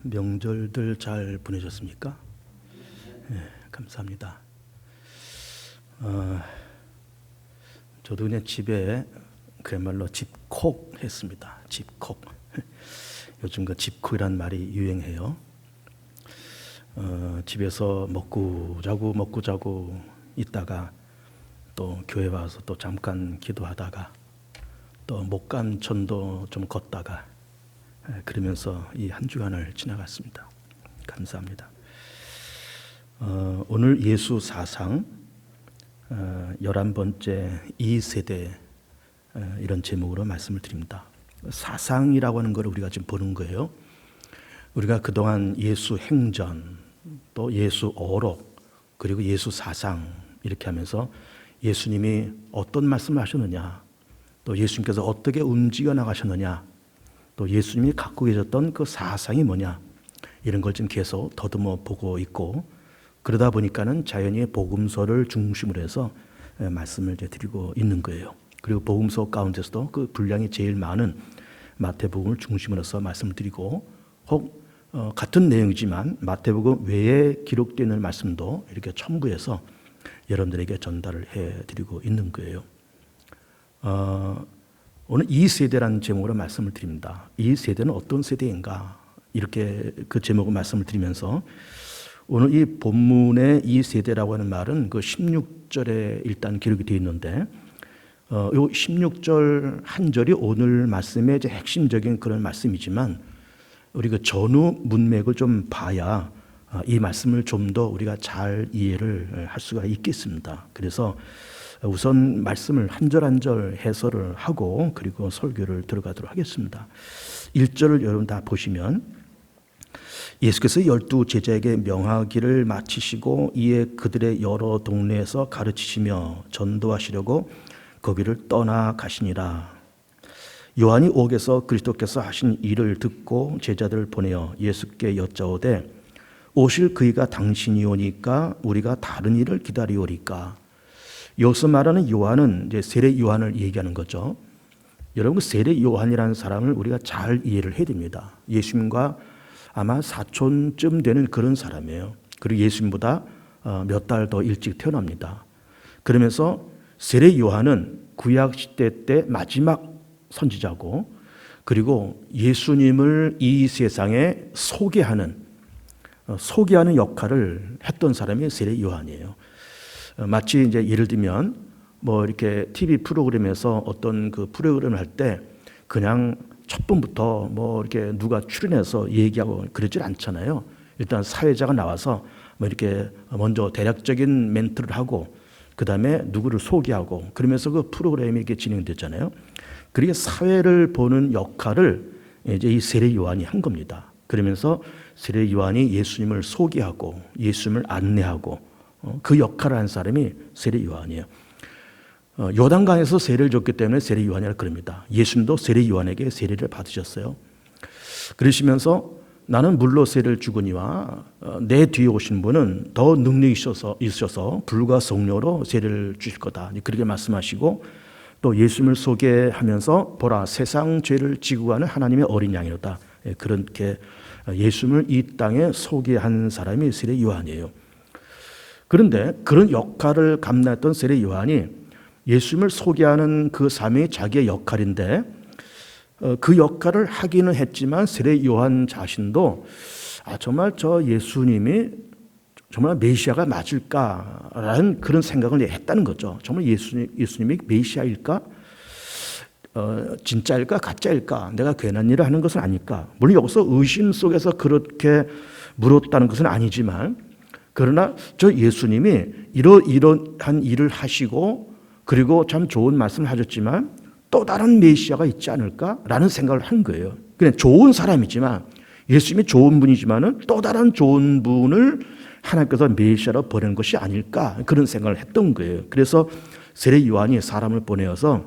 명절들 잘 보내셨습니까? 네, 감사합니다. 저도 그냥 집에 그야말로 집콕 했습니다. 집콕. 요즘 그 집콕이란 말이 유행해요. 집에서 먹고 자고 있다가 또 교회 와서 또 잠깐 기도하다가 또 목간천도 좀 걷다가 그러면서 이 한 주간을 지나갔습니다. 감사합니다. 오늘 예수 사상 11번째 2세대 이런 제목으로 말씀을 드립니다. 사상이라고 하는 걸 우리가 지금 보는 거예요. 우리가 그동안 예수 행전, 또 예수 어록, 그리고 예수 사상 이렇게 하면서 예수님이 어떤 말씀을 하셨느냐, 또 예수님께서 어떻게 움직여 나가셨느냐, 또 예수님이 갖고 계셨던 그 사상이 뭐냐, 이런 걸 지금 계속 더듬어 보고 있고, 그러다 보니까는 자연히 복음서를 중심으로 해서 말씀을 드리고 있는 거예요. 그리고 복음서 가운데서도 그 분량이 제일 많은 마태복음을 중심으로 해서 말씀을 드리고, 혹 같은 내용이지만 마태복음 외에 기록되는 말씀도 이렇게 첨부해서 여러분들에게 전달을 해드리고 있는 거예요. 오늘 2세대라는 제목으로 말씀을 드립니다. 이 세대는 어떤 세대인가, 이렇게 그 제목을 말씀을 드리면서 오늘 이 본문의 2세대라고 하는 말은 그 16절에 일단 기록이 되어 있는데, 요 16절 한 절이 오늘 말씀의 이제 핵심적인 그런 말씀이지만, 우리 그 전후 문맥을 좀 봐야 이 말씀을 좀 더 우리가 잘 이해를 할 수가 있겠습니다. 그래서 우선 말씀을 한 절 한 절 해설을 하고 그리고 설교를 들어가도록 하겠습니다. 1절을 여러분 다 보시면, 예수께서 12 제자에게 명하기를 마치시고 이에 그들의 여러 동네에서 가르치시며 전도하시려고 거기를 떠나 가시니라. 요한이 옥에서 그리스도께서 하신 일을 듣고 제자들을 보내어 예수께 여짜오되 오실 그이가 당신이오니까 우리가 다른 일을 기다리오리까. 여기서 말하는 요한은 이제 세례 요한을 얘기하는 거죠. 여러분, 세례 요한이라는 사람을 우리가 잘 이해를 해야 됩니다. 예수님과 아마 사촌쯤 되는 그런 사람이에요. 그리고 예수님보다 몇 달 더 일찍 태어납니다. 그러면서 세례 요한은 구약 시대 때 마지막 선지자고, 그리고 예수님을 이 세상에 소개하는 역할을 했던 사람이 세례 요한이에요. 마치 이제 예를 들면 뭐 이렇게 TV 프로그램에서 어떤 그 프로그램을 할 때 그냥 첫 번부터 뭐 이렇게 누가 출연해서 얘기하고 그러질 않잖아요. 일단 사회자가 나와서 뭐 이렇게 먼저 대략적인 멘트를 하고 그 다음에 누구를 소개하고 그러면서 그 프로그램이 이렇게 진행됐잖아요. 그렇게 사회를 보는 역할을 이제 이 세례 요한이 한 겁니다. 그러면서 세례 요한이 예수님을 소개하고 예수님을 안내하고 그 역할을 한 사람이 세례 요한이에요. 요단강에서 세례를 줬기 때문에 세례 요한이라 그럽니다. 예수님도 세례 요한에게 세례를 받으셨어요. 그러시면서 나는 물로 세례를 주거니와 내 뒤에 오신 분은 더 능력이 있으셔서 불과 성령으로 세례를 주실 거다. 그렇게 말씀하시고 또 예수님을 소개하면서 보라 세상 죄를 지고 가는 하나님의 어린 양이로다. 그렇게 예수님을 이 땅에 소개한 사람이 세례 요한이에요. 그런데 그런 역할을 감당했던 세례 요한이 예수님을 소개하는 그 삶이 자기의 역할인데, 그 역할을 하기는 했지만 세례 요한 자신도 정말 저 예수님이 정말 메시아가 맞을까라는 그런 생각을 했다는 거죠. 정말 예수님이 메시아일까? 진짜일까? 가짜일까? 내가 괜한 일을 하는 것은 아닐까? 물론 여기서 의심 속에서 그렇게 물었다는 것은 아니지만, 그러나 저 예수님이 이러한 일을 하시고 그리고 참 좋은 말씀을 하셨지만 또 다른 메시아가 있지 않을까라는 생각을 한 거예요. 그냥 좋은 사람이지만, 예수님이 좋은 분이지만은 또 다른 좋은 분을 하나님께서 메시아로 보낸 것이 아닐까, 그런 생각을 했던 거예요. 그래서 세례 요한이 사람을 보내어서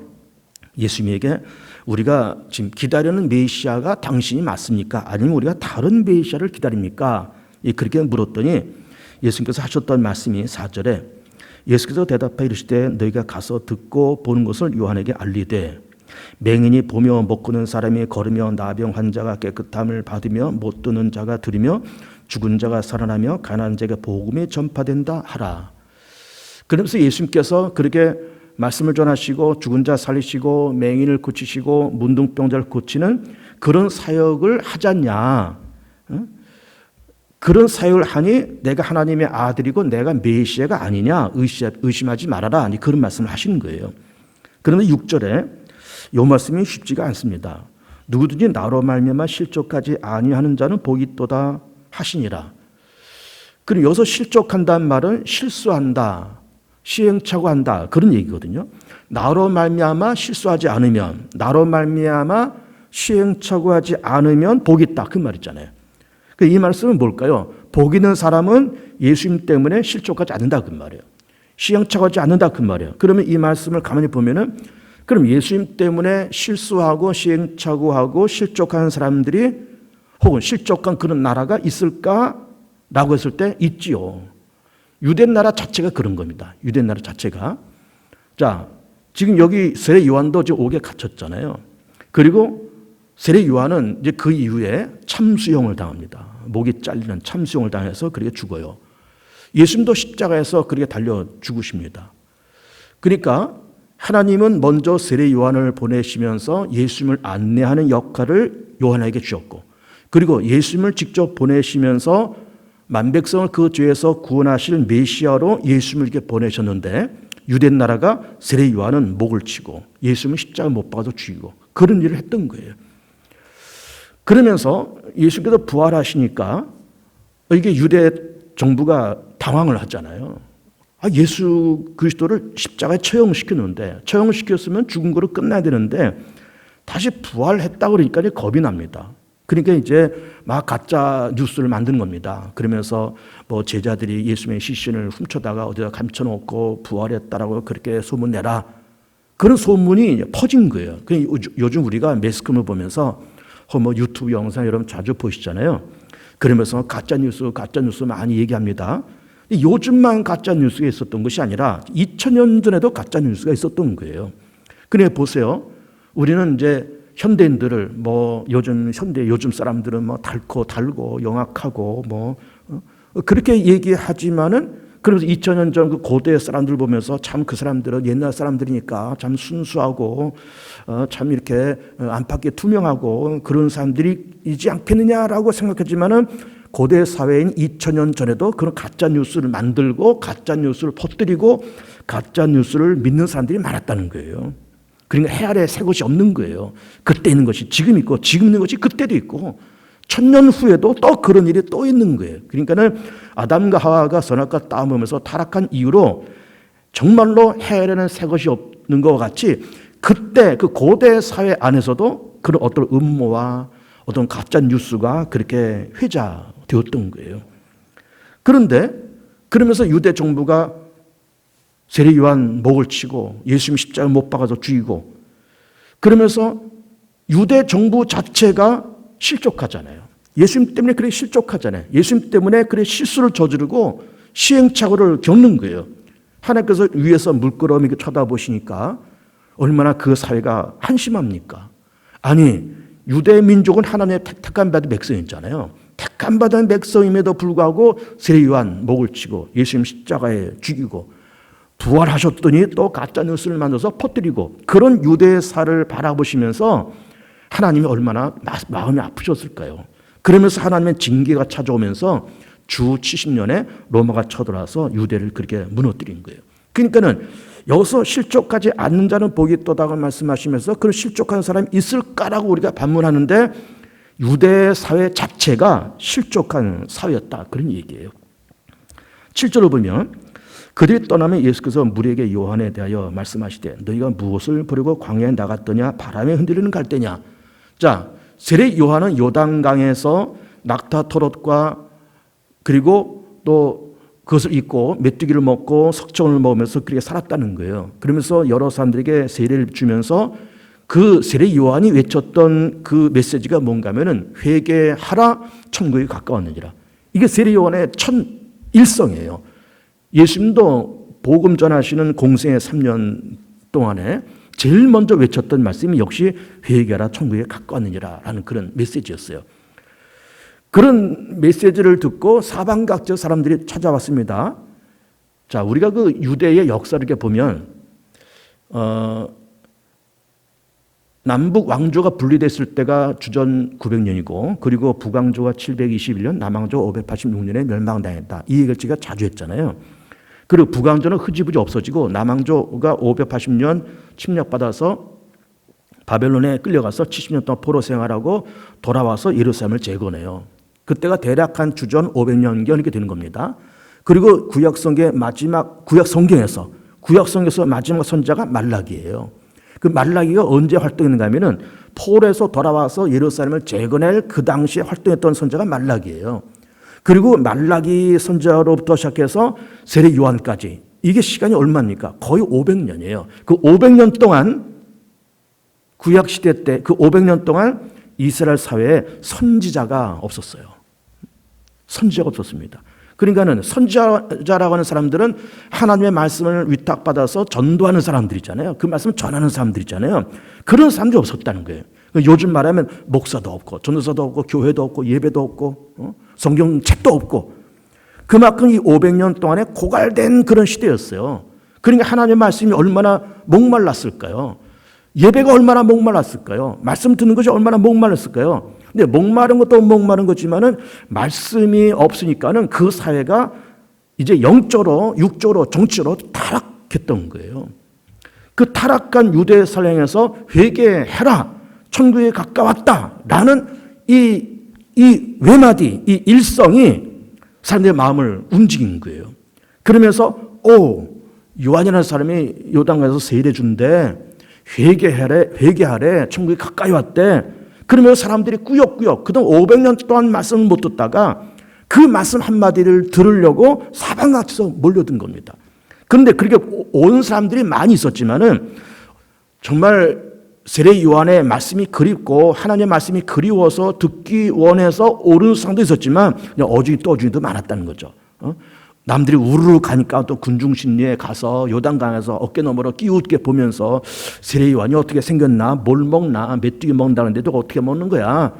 예수님에게 우리가 지금 기다리는 메시아가 당신이 맞습니까? 아니면 우리가 다른 메시아를 기다립니까? 그렇게 물었더니 예수님께서 하셨던 말씀이 4절에 예수께서 대답하여 이르시되 너희가 가서 듣고 보는 것을 요한에게 알리되 맹인이 보며 못 걷는 사람이 걸으며 나병 환자가 깨끗함을 받으며 못 듣는 자가 들으며 죽은 자가 살아나며 가난한 자에게 복음이 전파된다 하라. 그러면서 예수님께서 그렇게 말씀을 전하시고 죽은 자 살리시고 맹인을 고치시고 문둥병자를 고치는 그런 사역을 하잖냐. 그런 사역을 하니 내가 하나님의 아들이고 내가 메시아가 아니냐 의심하지 말아라. 그런 말씀을 하시는 거예요. 그런데 6절에 이 말씀이 쉽지가 않습니다. 누구든지 나로 말미암아 실족하지 아니하는 자는 복이 있도다 하시니라. 그리고 여기서 실족한다는 말은 실수한다, 시행착오한다 그런 얘기거든요. 나로 말미암아 실수하지 않으면, 나로 말미암아 시행착오하지 않으면 복이 있다 그 말이잖아요. 이 말씀은 뭘까요? 복 있는 사람은 예수님 때문에 실족하지 않는다 그 말이에요. 시행착오하지 않는다 그 말이에요. 그러면 이 말씀을 가만히 보면은 그럼 예수님 때문에 실수하고 시행착오하고 실족하는 사람들이 혹은 실족한 그런 나라가 있을까라고 했을 때 있지요. 유대 나라 자체가 그런 겁니다. 유대 나라 자체가. 자, 지금 여기 세례 요한도 지금 옥에 갇혔잖아요. 그리고 세례 요한은 이제 그 이후에 참수형을 당합니다. 목이 잘리는 참수형을 당해서 그렇게 죽어요. 예수님도 십자가에서 그렇게 달려 죽으십니다. 그러니까 하나님은 먼저 세례 요한을 보내시면서 예수님을 안내하는 역할을 요한에게 주었고, 그리고 예수님을 직접 보내시면서 만백성을 그 죄에서 구원하실 메시아로 예수님을 이렇게 보내셨는데, 유대 나라가 세례 요한은 목을 치고 예수님은 십자가 못 박아서 죽이고 그런 일을 했던 거예요. 그러면서 예수께서 부활하시니까 이게 유대 정부가 당황을 하잖아요. 예수 그리스도를 십자가에 처형시켰는데, 처형시켰으면 죽은 거로 끝나야 되는데 다시 부활했다고 그러니까 겁이 납니다. 그러니까 이제 막 가짜 뉴스를 만드는 겁니다. 그러면서 뭐 제자들이 예수님의 시신을 훔쳐다가 어디다 감춰놓고 부활했다라고 그렇게 소문내라. 그런 소문이 퍼진 거예요. 요즘 우리가 매스컴을 보면서 뭐 유튜브 영상 여러분 자주 보시잖아요. 그러면서 가짜 뉴스 많이 얘기합니다. 요즘만 가짜 뉴스가 있었던 것이 아니라 2000년 전에도 가짜 뉴스가 있었던 거예요. 그래 보세요. 우리는 이제 현대인들을 뭐 요즘 사람들은 뭐 달고 영악하고 뭐 그렇게 얘기하지만은, 그러면서 2000년 전 그 고대 사람들 보면서 참 그 사람들은 옛날 사람들이니까 참 순수하고 참 이렇게 안팎에 투명하고 그런 사람들이지 않겠느냐라고 생각했지만은, 고대 사회인 2000년 전에도 그런 가짜 뉴스를 만들고 가짜 뉴스를 퍼뜨리고 가짜 뉴스를 믿는 사람들이 많았다는 거예요. 그러니까 해 아래 새 것이 없는 거예요. 그때 있는 것이 지금 있고 지금 있는 것이 그때도 있고 1000년 후에도 또 그런 일이 또 있는 거예요. 그러니까는 아담과 하와가 선악과 따먹으면서 타락한 이후로 정말로 해 아래는 새 것이 없는 것 같이 그때 그 고대 사회 안에서도 그런 어떤 음모와 어떤 가짜 뉴스가 그렇게 회자되었던 거예요. 그런데 그러면서 유대 정부가 세례 요한 목을 치고 예수님 십자가 못 박아서 죽이고, 그러면서 유대 정부 자체가 실족하잖아요. 예수님 때문에 그래 실족하잖아요. 예수님 때문에 그래 실수를 저지르고 시행착오를 겪는 거예요. 하나님께서 위에서 물끄러미 쳐다보시니까 얼마나 그 사회가 한심합니까? 아니, 유대 민족은 하나님의 택함 받은 백성이잖아요. 택함 받은 백성임에도 불구하고 세례 요한 목을 치고 예수님 십자가에 죽이고 부활하셨더니 또 가짜 뉴스를 만들어서 퍼뜨리고, 그런 유대사를 바라보시면서 하나님이 얼마나 마음이 아프셨을까요? 그러면서 하나님의 징계가 찾아오면서 주 70년에 로마가 쳐들어와서 유대를 그렇게 무너뜨린 거예요. 그러니까는 여기서 실족하지 않는 자는 복이 있도다고 말씀하시면서 그런 실족한 사람이 있을까라고 우리가 반문하는데, 유대 사회 자체가 실족한 사회였다 그런 얘기예요. 7절을 보면 그들이 떠나면 예수께서 무리에게 요한에 대하여 말씀하시되 너희가 무엇을 버리고 광야에 나갔더냐? 바람에 흔들리는 갈대냐? 자, 세례 요한은 요단강에서 낙타 토롯과 그리고 또 그것을 입고 메뚜기를 먹고 석청을 먹으면서 그렇게 살았다는 거예요. 그러면서 여러 사람들에게 세례를 주면서 그 세례 요한이 외쳤던 그 메시지가 뭔가 하면은 회개하라 천국이 가까웠느니라. 이게 세례 요한의 첫 일성이에요. 예수님도 복음 전하시는 공생의 3년 동안에 제일 먼저 외쳤던 말씀이 역시 회개하라 천국에 가까웠느니라라는 그런 메시지였어요. 그런 메시지를 듣고 사방각적 사람들이 찾아왔습니다. 자, 우리가 그 유대의 역사를 이렇게 보면 남북 왕조가 분리됐을 때가 주전 900년이고 그리고 북왕조가 721년, 남왕조가 586년에 멸망당했다. 이 얘기를 제가 자주 했잖아요. 그리고 북왕조는 흐지부지 없어지고 남왕조가 580년 침략받아서 바벨론에 끌려가서 70년 동안 포로 생활하고 돌아와서 예루살렘을 재건해요. 그때가 대략 한 주전 500년경 이렇게 되는 겁니다. 그리고 구약성경의 마지막 구약성경에서 마지막 선지자가 말라기예요. 그 말라기가 언제 활동했는가 하면은 포로에서 돌아와서 예루살렘을 재건할 그 당시에 활동했던 선지자가 말라기예요. 그리고 말라기 선지자로부터 시작해서 세례 요한까지 이게 시간이 얼마입니까? 거의 500년이에요. 그 500년 동안 구약 시대 때 그 500년 동안 이스라엘 사회에 선지자가 없었어요. 선지자가 없었습니다. 그러니까는 선지자라고 하는 사람들은 하나님의 말씀을 위탁받아서 전도하는 사람들이잖아요. 그 말씀을 전하는 사람들이잖아요. 그런 사람들이 없었다는 거예요. 요즘 말하면 목사도 없고 전도사도 없고 교회도 없고 예배도 없고 성경책도 없고 그만큼 이 500년 동안에 고갈된 그런 시대였어요. 그러니까 하나님의 말씀이 얼마나 목말랐을까요? 예배가 얼마나 목말랐을까요? 말씀 듣는 것이 얼마나 목말랐을까요? 근데 목마른 것도 목마른 거지만은 말씀이 없으니까는 그 사회가 이제 영적으로, 육적으로, 정치로 타락했던 거예요. 그 타락한 유대 사회에서 회개해라, 천국에 가까웠다라는 이 외마디, 이 일성이 사람들의 마음을 움직인 거예요. 그러면서 요한이라는 사람이 요단강에서 세례 준대. 회개하래. 천국에 가까이 왔대. 그러면서 사람들이 꾸역꾸역 그동안 500년 동안 말씀을 못 듣다가 그 말씀 한마디를 들으려고 사방각에서 몰려든 겁니다. 그런데 그렇게 온 사람들이 많이 있었지만은 정말 세례 요한의 말씀이 그립고 하나님의 말씀이 그리워서 듣기 원해서 오르는 사람도 있었지만 어중이 떠중이도 많았다는 거죠. 남들이 우르르 가니까 또 군중심리에 가서 요단강에서 어깨 너머로 끼우게 보면서 세례 요한이 어떻게 생겼나, 뭘 먹나, 메뚜기 먹는다는데도 어떻게 먹는 거야.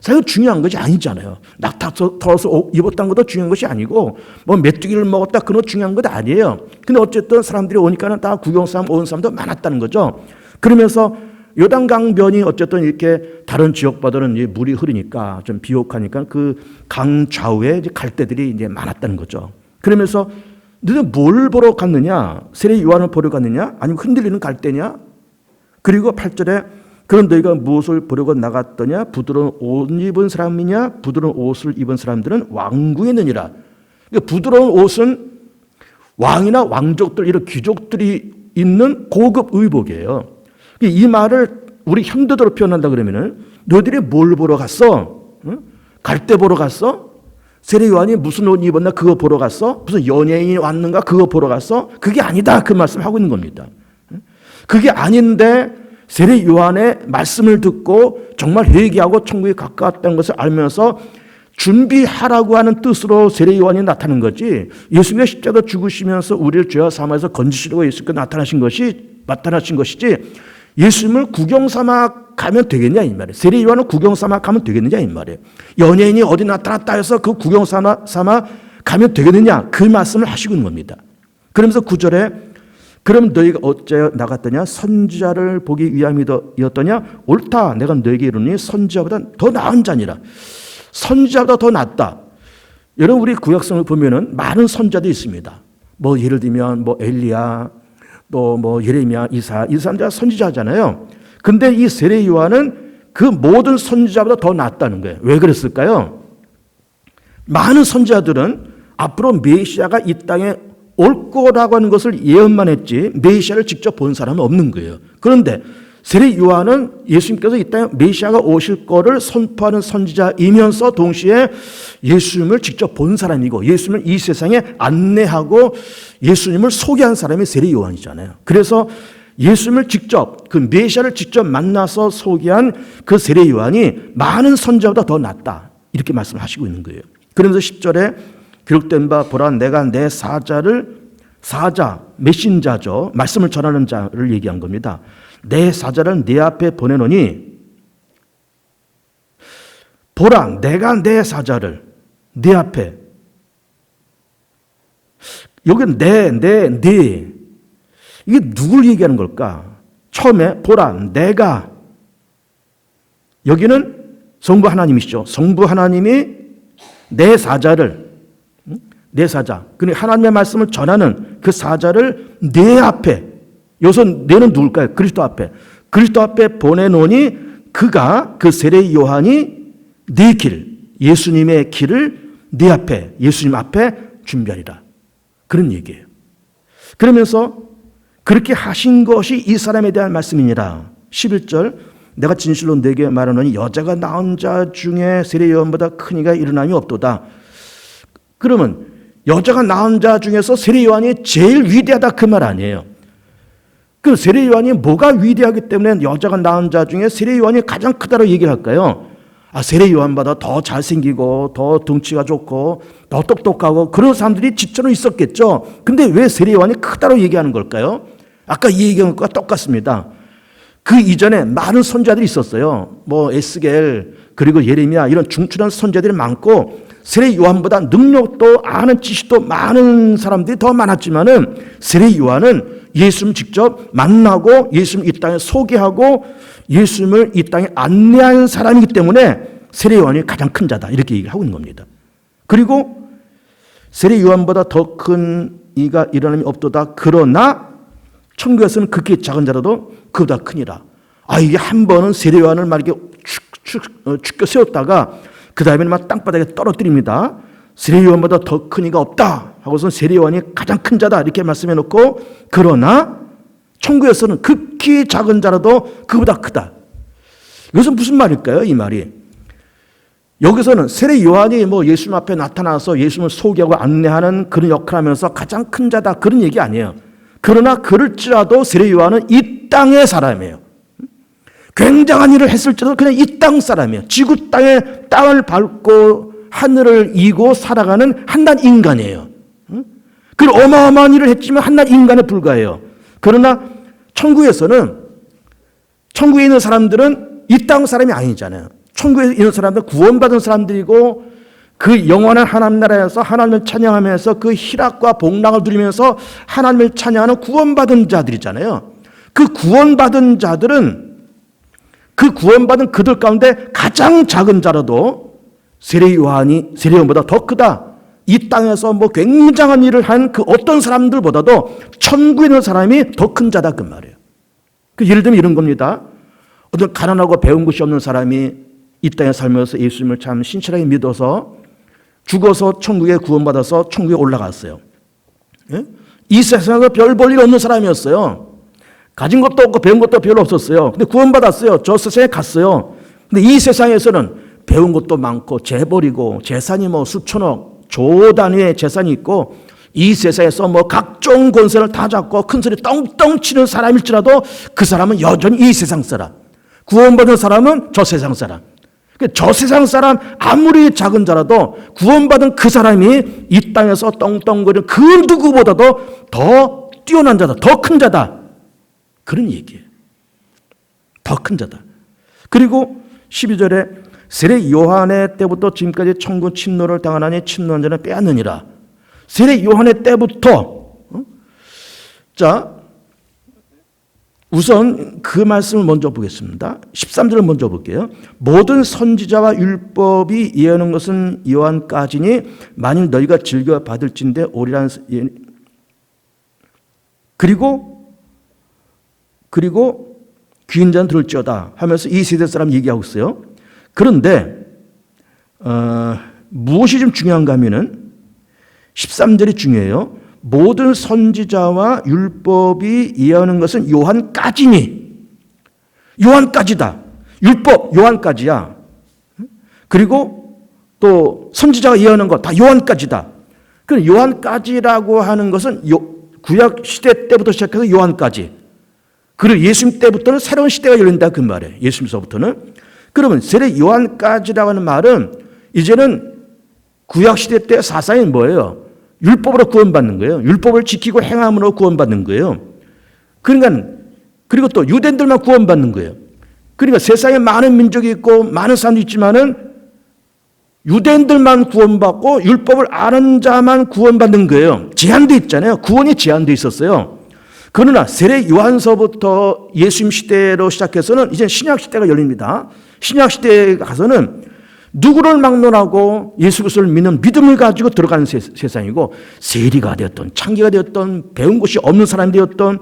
사실 중요한 것이 아니잖아요. 낙타 털어서 입었다는 것도 중요한 것이 아니고 뭐 메뚜기를 먹었다 그건 중요한 것 아니에요. 근데 어쨌든 사람들이 오니까는 다 구경사람 온 사람도 많았다는 거죠. 그러면서 요단강변이 어쨌든 이렇게 다른 지역보다는 물이 흐르니까 좀 비옥하니까 그 강 좌우에 갈대들이 이제 많았다는 거죠. 그러면서 너희들 뭘 보러 갔느냐? 세례 요한을 보러 갔느냐? 아니면 흔들리는 갈대냐? 그리고 8절에 그런 너희가 무엇을 보려고 나갔더냐? 부드러운 옷 입은 사람이냐? 부드러운 옷을 입은 사람들은 왕궁에 있느니라. 그러니까 부드러운 옷은 왕이나 왕족들 이런 귀족들이 입는 고급 의복이에요. 이 말을 우리 현대도로 표현한다 그러면은 너희들이 뭘 보러 갔어? 갈대 보러 갔어? 세례 요한이 무슨 옷 입었나 그거 보러 갔어? 무슨 연예인이 왔는가 그거 보러 갔어? 그게 아니다 그 말씀하고 있는 겁니다. 그게 아닌데 세례 요한의 말씀을 듣고 정말 회개하고 천국에 가까웠다는 것을 알면서 준비하라고 하는 뜻으로 세례 요한이 나타난 거지 예수님의 십자가 죽으시면서 우리를 죄와 사망에서 건지시려고 예수께서 나타나신 것이지 예수님을 구경 삼아 가면 되겠냐 이 말이에요. 세례 요한을 구경 삼아 가면 되겠느냐 이 말이에요. 연예인이 어디 나타났다 해서 그 구경 삼아 가면 되겠느냐 그 말씀을 하시고 있는 겁니다. 그러면서 9절에 그럼 너희가 어째 나갔더냐 선지자를 보기 위함이었더냐 옳다 내가 너에게 이르노니 선지자보다 더 나은 자니라. 선지자보다 더 낫다. 여러분 우리 구약성을 보면은 많은 선지자들이 있습니다. 뭐 예를 들면 뭐 엘리야 또 뭐 예레미야, 이사야 이 사람들 선지자잖아요. 근데 이 세례 요한은 그 모든 선지자보다 더 낫다는 거예요. 왜 그랬을까요? 많은 선지자들은 앞으로 메시아가 이 땅에 올 거라고 하는 것을 예언만 했지 메시아를 직접 본 사람은 없는 거예요. 그런데 세례 요한은 예수님께서 이 땅에 메시아가 오실 거를 선포하는 선지자이면서 동시에 예수님을 직접 본 사람이고 예수님을 이 세상에 안내하고 예수님을 소개한 사람이 세례 요한이잖아요. 그래서 예수님을 직접 그 메시아를 직접 만나서 소개한 그 세례 요한이 많은 선지자보다 더 낫다 이렇게 말씀하시고 있는 거예요. 그러면서 10절에 기록된 바 보라 내가 내 사자 메신자죠. 말씀을 전하는 자를 얘기한 겁니다. 내 사자를 네 앞에 보내노니 보라 내가 내 사자를 네 앞에 여기는 네 이게 누굴 얘기하는 걸까? 처음에 보라 내가 여기는 성부 하나님이시죠. 성부 하나님이 내 사자를 내 사자 그러니까 하나님의 말씀을 전하는 그 사자를 내 앞에 여기서 내는 누굴까요? 그리스도 앞에 보내노니 그가 그 세례 요한이 네 길 예수님의 길을 네 앞에 예수님 앞에 준비하리라 그런 얘기예요. 그러면서 그렇게 하신 것이 이 사람에 대한 말씀이니라. 11절 내가 진실로 네게 말하노니 여자가 낳은 자 중에 세례 요한보다 큰 이가 일어남이 없도다. 그러면 여자가 낳은 자 중에서 세례 요한이 제일 위대하다 그 말 아니에요. 그 세례 요한이 뭐가 위대하기 때문에 여자가 낳은 자 중에 세례 요한이 가장 크다고 얘기를 할까요? 세례 요한보다 더 잘생기고 더 덩치가 좋고 더 똑똑하고 그런 사람들이 지천으로 있었겠죠. 근데 왜 세례 요한이 크다고 얘기하는 걸까요? 아까 이 얘기한 것과 똑같습니다. 그 이전에 많은 선지자들이 있었어요. 뭐 에스겔 그리고 예레미야 이런 중출한 선지자들이 많고 세례 요한보다 능력도 아는 지식도 많은 사람들이 더 많았지만은 세례 요한은 예수님 직접 만나고 예수님 이 땅에 소개하고 예수님을 이 땅에 안내한 사람이기 때문에 세례 요한이 가장 큰 자다 이렇게 얘기를 하고 있는 겁니다. 그리고 세례 요한보다 더 큰 이가 일어남이 없도다. 그러나 천국에서는 극히 작은 자라도 그보다 크니라. 이게 한 번은 세례 요한을 막 이렇게 축겨 세웠다가 그 다음에는 막 땅바닥에 떨어뜨립니다. 세례 요한보다 더 큰 이가 없다 하고서 세례 요한이 가장 큰 자다 이렇게 말씀해 놓고 그러나 천국에서는 극히 작은 자라도 그보다 크다. 이것은 무슨 말일까요? 이 말이 여기서는 세례 요한이 뭐 예수님 앞에 나타나서 예수님을 소개하고 안내하는 그런 역할을 하면서 가장 큰 자다 그런 얘기 아니에요. 그러나 그럴지라도 세례 요한은 이 땅의 사람이에요. 굉장한 일을 했을지라도 그냥 이 땅 사람이에요. 지구 땅을 밟고 하늘을 이고 살아가는 한낱 인간이에요. 그 어마어마한 일을 했지만 한낱 인간에 불과해요. 그러나 천국에 있는 사람들은 이 땅 사람이 아니잖아요. 천국에 있는 사람들은 구원받은 사람들이고 그 영원한 하나님 나라에서 하나님을 찬양하면서 그 희락과 복락을 누리면서 하나님을 찬양하는 구원받은 자들이잖아요. 그 구원받은 그들 가운데 가장 작은 자라도 세례 요한보다 더 크다. 이 땅에서 뭐 굉장한 일을 한 그 어떤 사람들보다도 천국에 있는 사람이 더 큰 자다 그 말이에요. 예를 들면 이런 겁니다. 어떤 가난하고 배운 것이 없는 사람이 이 땅에 살면서 예수님을 참 신실하게 믿어서 죽어서 천국에 구원받아서 천국에 올라갔어요. 이 세상에서 별 볼 일 없는 사람이었어요. 가진 것도 없고 배운 것도 별로 없었어요. 근데 구원받았어요. 저 세상에 갔어요. 근데 이 세상에서는 배운 것도 많고 재벌이고 재산이 뭐 수천억 조 단위의 재산이 있고 이 세상에서 뭐 각종 권세를 다 잡고 큰 소리 떵떵 치는 사람일지라도 그 사람은 여전히 이 세상 사람. 구원받은 사람은 저 세상 사람. 저 세상 사람 아무리 작은 자라도 구원받은 그 사람이 이 땅에서 떵떵거리는 그 누구보다도 더 뛰어난 자다. 더 큰 자다. 그런 얘기예요. 더 큰 자다. 그리고 12절에 세례 요한의 때부터 지금까지 천국 침노를 당하나니 침노한 자는 빼앗느니라. 세례 요한의 때부터 자 우선 그 말씀을 먼저 보겠습니다. 13절을 먼저 볼게요. 모든 선지자와 율법이 예언한 것은 요한까지니 만일 너희가 즐겨 받을진대 오리라는 그리고 귀인 자는 들을지어다 하면서 이 세대 사람 얘기하고 있어요. 그런데 무엇이 좀 중요한가 하면은 13절이 중요해요. 모든 선지자와 율법이 예언하는 것은 요한까지니 요한까지다. 율법 요한까지야. 그리고 또 선지자가 예언하는 것 다 요한까지다. 그 요한까지라고 하는 것은 구약 시대 때부터 시작해서 요한까지. 그리고 예수님 때부터는 새로운 시대가 열린다 그 말이에요. 예수님서부터는. 그러면 세례 요한까지라고 하는 말은 이제는 구약 시대 때 사상이 뭐예요? 율법으로 구원받는 거예요. 율법을 지키고 행함으로 구원받는 거예요. 그러니까 그리고 또 유대인들만 구원받는 거예요. 그러니까 세상에 많은 민족이 있고 많은 사람이 있지만은 유대인들만 구원받고 율법을 아는 자만 구원받는 거예요. 제한돼 있잖아요. 구원이 제한돼 있었어요. 그러나 세례 요한서부터 예수님 시대로 시작해서는 이제 신약 시대가 열립니다. 신약 시대에 가서는 누구를 막론하고 예수 그리스도를 믿는 믿음을 가지고 들어가는 세상이고, 세리가 되었던 창기가 되었던 배운 것이 없는 사람이 되었던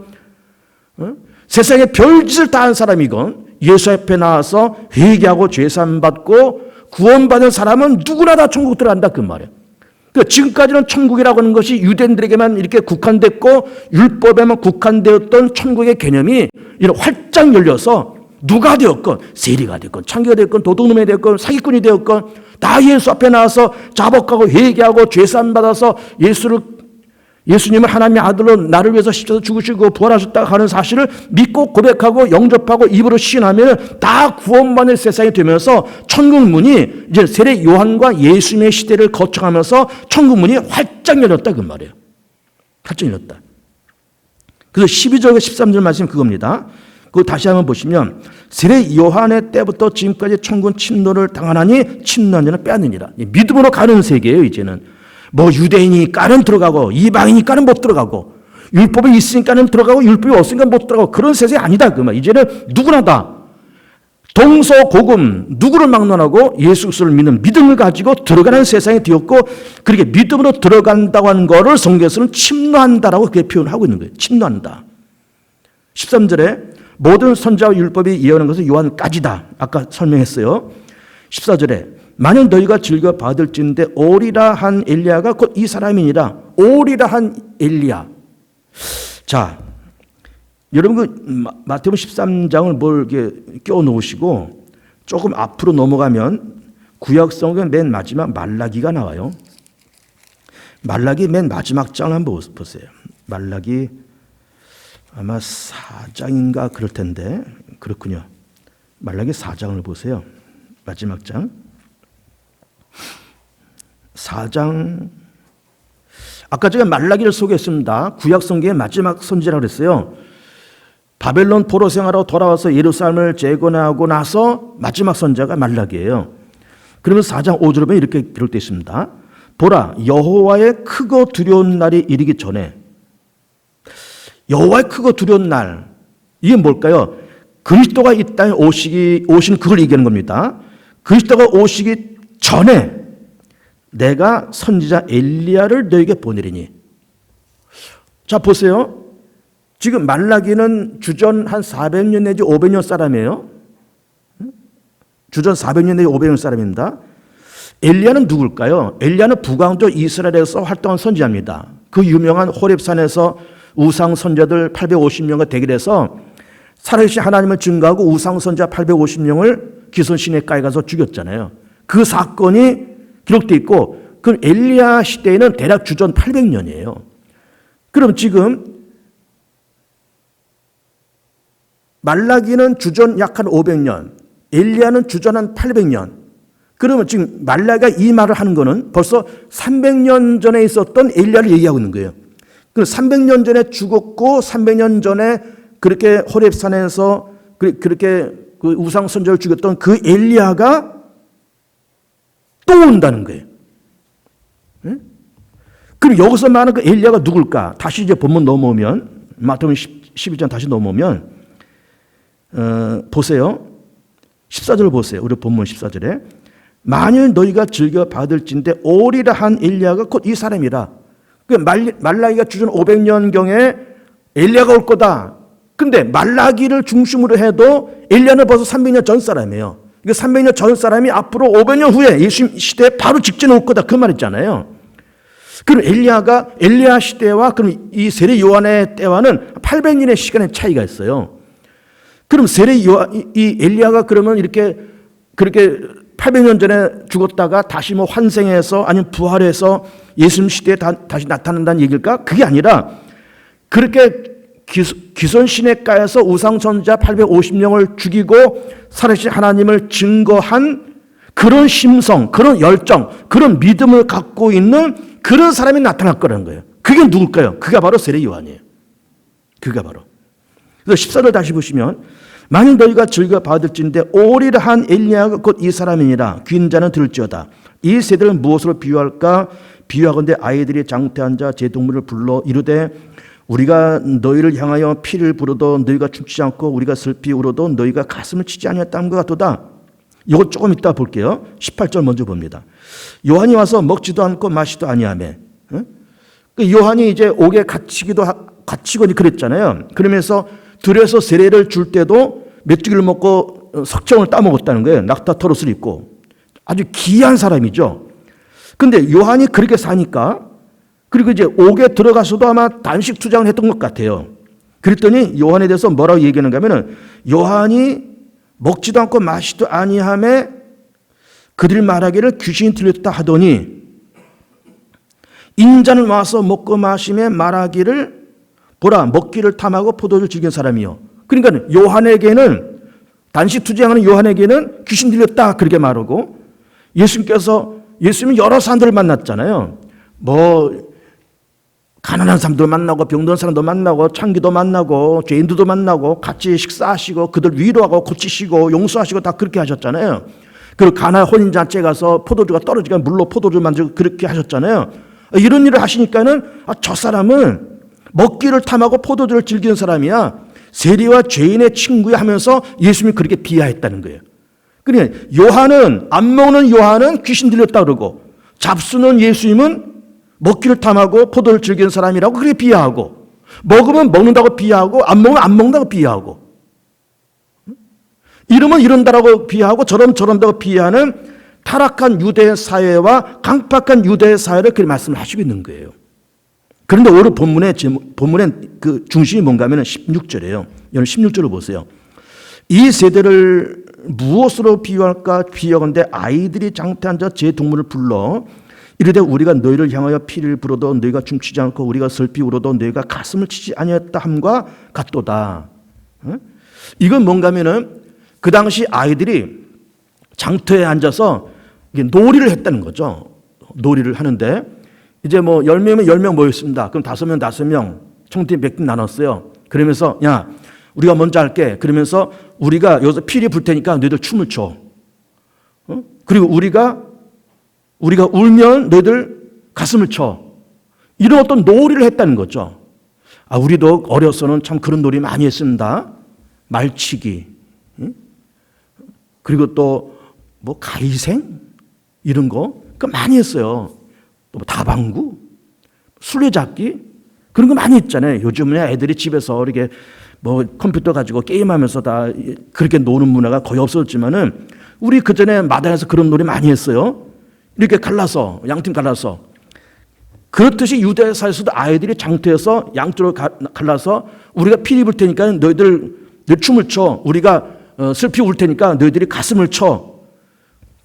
세상에 별짓을 다 한 사람이건 예수 앞에 나와서 회개하고 죄사함 받고 구원받은 사람은 누구나 다 천국 들어간다 그 말이에요. 그러니까 지금까지는 천국이라고 하는 것이 유대인들에게만 이렇게 국한됐고 율법에만 국한되었던 천국의 개념이 이렇게 활짝 열려서 누가 되었건 세리가 되었건 창기가 되었건 도둑놈이 되었건 사기꾼이 되었건 다 예수 앞에 나와서 자복하고 회개하고 죄사함 받아서 예수님을 하나님의 아들로 나를 위해서 십자가에서 죽으시고 부활하셨다고 하는 사실을 믿고 고백하고 영접하고 입으로 시인하면 다 구원받는 세상이 되면서 천국 문이 이제 세례 요한과 예수님의 시대를 거쳐가면서 천국 문이 활짝 열렸다 그 말이에요. 활짝 열렸다. 그래서 12절과 13절 말씀 그겁니다. 그거 다시 한번 보시면 세례 요한의 때부터 지금까지 천국은 침노를 당하나니 침노한 자는 빼앗느니라. 믿음으로 가는 세계예요. 이제는 뭐 유대인이니까는 들어가고 이방이니까는 못 들어가고 율법이 있으니까는 들어가고 율법이 없으니까 못 들어가고 그런 세상이 아니다 그 말. 이제는 누구나 다 동서고금 누구를 막론하고 예수 그리스도를 믿는 믿음을 가지고 들어가는 세상이 되었고, 그렇게 믿음으로 들어간다고 하는 거를 성경에서는 침노한다라고 그렇게 표현하고 있는 거예요. 침노한다. 13절에 모든 선지자와 율법이 예언한 것은 요한까지다. 아까 설명했어요. 14절에 만약 너희가 즐겨 받을진대 오리라 한 엘리야가 곧 이 사람이니라. 오리라 한 엘리야. 자, 여러분 그 마태복음 13장을 뭘 이렇게 껴 놓으시고 조금 앞으로 넘어가면 구약 성경 맨 마지막 말라기가 나와요. 말라기 맨 마지막 장을 한번 보세요. 말라기 아마 4장인가 그럴 텐데, 그렇군요. 말라기 4장을 보세요. 마지막 장. 4장, 아까 제가 말라기를 소개했습니다. 구약 성경의 마지막 선지자라고 그랬어요. 바벨론 포로 생활하고 돌아와서 예루살렘을 재건하고 나서 마지막 선지자가 말라기예요. 그러면서 4장 5절에 보면 이렇게 기록되어 있습니다. 보라, 여호와의 크고 두려운 날이 이르기 전에. 여호와의 크고 두려운 날, 이게 뭘까요? 그리스도가 이 땅에 오신 그걸 얘기하는 겁니다. 그리스도가 오시기 전에 내가 선지자 엘리야를 너에게 보내리니. 자 보세요. 지금 말라기는 주전 한 400년 내지 500년 사람이에요. 주전 400년 내지 500년 사람입니다. 엘리야는 누굴까요? 엘리야는 북왕조 이스라엘에서 활동한 선지자입니다. 그 유명한 호렙산에서 우상 선자들 850명과 대결해서 살아계신 하나님을 증거하고 우상 선자 850명을 기손 시내가에 가서 죽였잖아요. 그 사건이 기록되어 있고, 그 엘리야 시대에는 대략 주전 800년이에요. 그럼 지금 말라기는 주전 약 한 500년, 엘리야는 주전 한 800년. 그러면 지금 말라기가 이 말을 하는 거는 벌써 300년 전에 있었던 엘리야를 얘기하고 있는 거예요. 그 300년 전에 죽었고 300년 전에 그렇게 호렙산에서 그렇게 그 우상 선지자를 죽였던 그 엘리야가 또 온다는 거예요. 네? 그럼 여기서 말하는 그 엘리야가 누굴까? 다시 이제 본문 넘어오면 마태복음 12장 다시 넘어오면 보세요. 14절 보세요. 우리 본문 14절에 만일 너희가 즐겨 받을진대 오리라 한 엘리야가 곧 이 사람이라. 그 말라기가 주전 500년경에 엘리야가 올 거다. 근데 말라기를 중심으로 해도 엘리야는 벌써 300년 전 사람이에요. 그 300년 전 사람이 앞으로 500년 후에 예수 시대에 바로 직전에 올 거다. 그 말 있잖아요. 그럼 엘리야 시대와 그럼 이 세례 요한의 때와는 800년의 시간의 차이가 있어요. 그럼 이 엘리야가 그러면 이렇게 그렇게 800년 전에 죽었다가 다시 뭐 환생해서 아니면 부활해서 예수님 시대에 다시 나타난다는 얘기일까? 그게 아니라 그렇게 기손 시내가에서 우상 선지자 850명을 죽이고 살아계신 하나님을 증거한 그런 심성, 그런 열정, 그런 믿음을 갖고 있는 그런 사람이 나타날 거라는 거예요. 그게 누굴까요? 그가 바로 세례 요한이에요. 그가 바로. 그래서 14절 다시 보시면 만일 너희가 즐겨 받을진대 오리라 한 엘리야가 곧 이 사람이니라. 귀 있는 자는 들을지어다. 이 세대를 무엇으로 비유할까? 비유하건대 아이들이 장태한 자 제 동물을 불러 이르되 우리가 너희를 향하여 피를 부르도 너희가 춤추지 않고 우리가 슬피 울어도 너희가 가슴을 치지 아니했다는 것 같도다. 이거 조금 이따 볼게요. 18절 먼저 봅니다. 요한이 와서 먹지도 않고 마시도 아니하며, 요한이 이제 옥에 갇히거니 그랬잖아요. 그러면서 들에서 세례를 줄 때도 메뚜기를 먹고 석청을 따먹었다는 거예요. 낙타토롯을 입고. 아주 귀한 사람이죠. 근데 요한이 그렇게 사니까, 그리고 이제 옥에 들어가서도 아마 단식 투장을 했던 것 같아요. 그랬더니 요한에 대해서 뭐라고 얘기하는가 하면은 요한이 먹지도 않고 마시도 아니하며 그들 말하기를 귀신이 들렸다 하더니 인자는 와서 먹고 마시며 말하기를 보라 먹기를 탐하고 포도주를 즐긴 사람이요. 그러니까 요한에게는 단식 투쟁하는 요한에게는 귀신 들렸다 그렇게 말하고 예수님은 여러 사람들을 만났잖아요. 가난한 사람도 만나고 병든 사람도 만나고 창기도 만나고 죄인들도 만나고 같이 식사하시고 그들 위로하고 고치시고 용서하시고 다 그렇게 하셨잖아요. 그리고 가나 혼인잔치에 가서 포도주가 떨어지니까 물로 포도주 만들고 그렇게 하셨잖아요. 이런 일을 하시니까는 저 사람은 먹기를 탐하고 포도주를 즐기는 사람이야. 세리와 죄인의 친구야 하면서 예수님이 그렇게 비하했다는 거예요. 그러니까 요한은 안 먹는 요한은 귀신 들렸다 그러고 잡수는 예수님은 먹기를 탐하고 포도를 즐기는 사람이라고 그렇게 비하하고 먹으면 먹는다고 비하하고 안 먹으면 안 먹는다고 비하하고 이러면 이런다라고 비하하고 저런다고 비하하는 타락한 유대 사회와 강팍한 유대 사회를 그렇게 말씀을 하시고 있는 거예요. 그런데 오늘 본문의 그 중심이 뭔가 하면 16절이에요. 여러분 16절을 보세요. 이 세대를 무엇으로 비유할까? 비유하건대 아이들이 장태한 자 제 동물을 불러 이르되 우리가 너희를 향하여 피를 불어도 너희가 춤추지 않고 우리가 슬피 울어도 너희가 가슴을 치지 아니했다 함과 같도다. 이건 뭔가 하면은 그 당시 아이들이 장터에 앉아서 놀이를 했다는 거죠. 놀이를 하는데 이제 10명이면 10명 모였습니다. 그럼 5명 총팀 100팀 나눴어요. 그러면서 야 우리가 먼저 할게. 그러면서 우리가 여기서 피리 불 테니까 너희들 춤을 춰. 그리고 우리가 울면 너희들 가슴을 쳐. 이런 어떤 놀이를 했다는 거죠. 우리도 어려서는 참 그런 놀이 많이 했습니다. 말치기. 그리고 또 가위생 이런 거 그거 많이 했어요. 또 다방구, 술래잡기 그런 거 많이 했잖아요. 요즘은 애들이 집에서 이렇게 컴퓨터 가지고 게임하면서 다 그렇게 노는 문화가 거의 없었지만은 우리 그 전에 마당에서 그런 놀이 많이 했어요. 이렇게 갈라서 양팀 갈라서 그렇듯이 유대 사회에서도 아이들이 장터에서 양쪽으로 갈라서 우리가 피리 불 테니까 너희들 춤을 춰. 우리가 슬피 울 테니까 너희들이 가슴을 쳐.